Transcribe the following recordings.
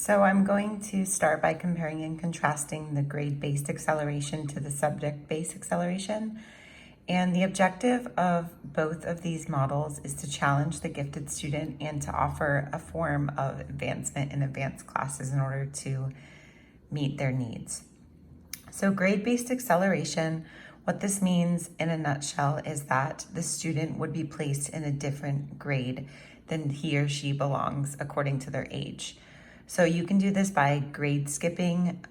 So I'm going to start by comparing and contrasting the grade-based acceleration to the subject-based acceleration. And the objective of both of these models is to challenge the gifted student and to offer a form of advancement in advanced classes in order to meet their needs. So grade-based acceleration, what this means in a nutshell is that the student would be placed in a different grade than he or she belongs according to their age. So you can do this by grade skipping,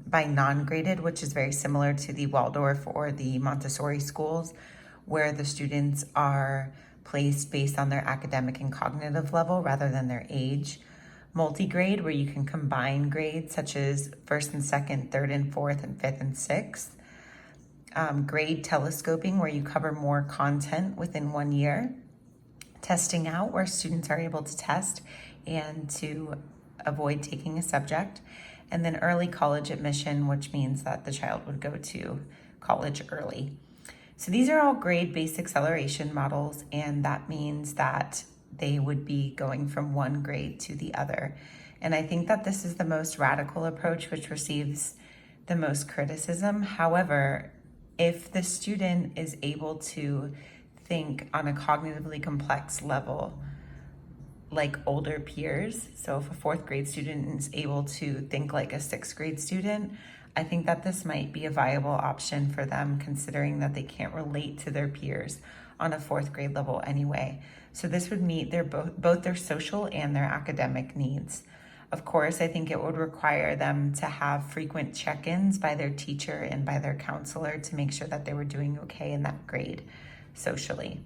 by non-graded, which is very similar to the Waldorf or the Montessori schools, where the students are placed based on their academic and cognitive level rather than their age. Multi-grade, where you can combine grades such as first and second, third and fourth, and fifth and sixth. Grade telescoping, where you cover more content within 1 year. Testing out, where students are able to test and to avoid taking a subject. And then early college admission, which means that the child would go to college early. So these are all grade-based acceleration models, and that means that they would be going from one grade to the other. And I think that this is the most radical approach, which receives the most criticism. However, if the student is able to think on a cognitively complex level, like older peers, so if a fourth grade student is able to think like a sixth grade student, I think that this might be a viable option for them, considering that they can't relate to their peers on a fourth grade level anyway. So this would meet both their social and their academic needs. Of course, I think it would require them to have frequent check-ins by their teacher and by their counselor to make sure that they were doing okay in that grade socially.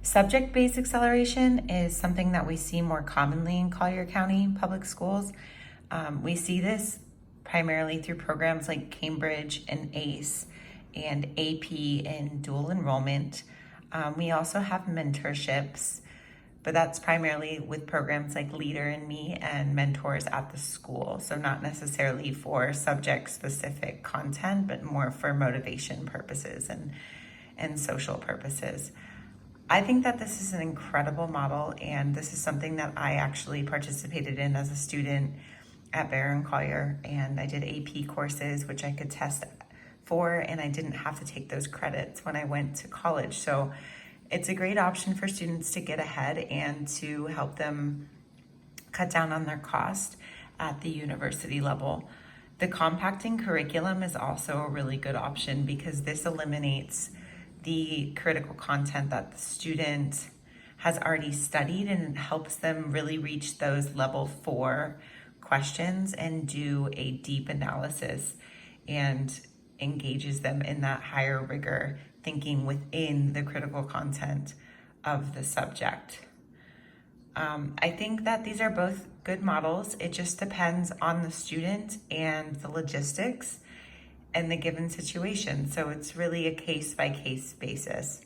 Subject-based acceleration is something that we see more commonly in Collier County Public Schools. We see this primarily through programs like Cambridge and ACE and AP and dual enrollment. We also have mentorships, but that's primarily with programs like Leader in Me and Mentors at the School. So not necessarily for subject-specific content, but more for motivation purposes and social purposes. I think that this is an incredible model, and this is something that I actually participated in as a student at Barron Collier, and I did AP courses, which I could test for, and I didn't have to take those credits when I went to college. So it's a great option for students to get ahead and to help them cut down on their cost at the university level. The compacting curriculum is also a really good option because this eliminates the critical content that the student has already studied, and it helps them really reach those level 4 questions and do a deep analysis and engages them in that higher rigor thinking within the critical content of the subject. I think that these are both good models. It just depends on the student and the logistics and the given situation. So it's really a case-by-case basis.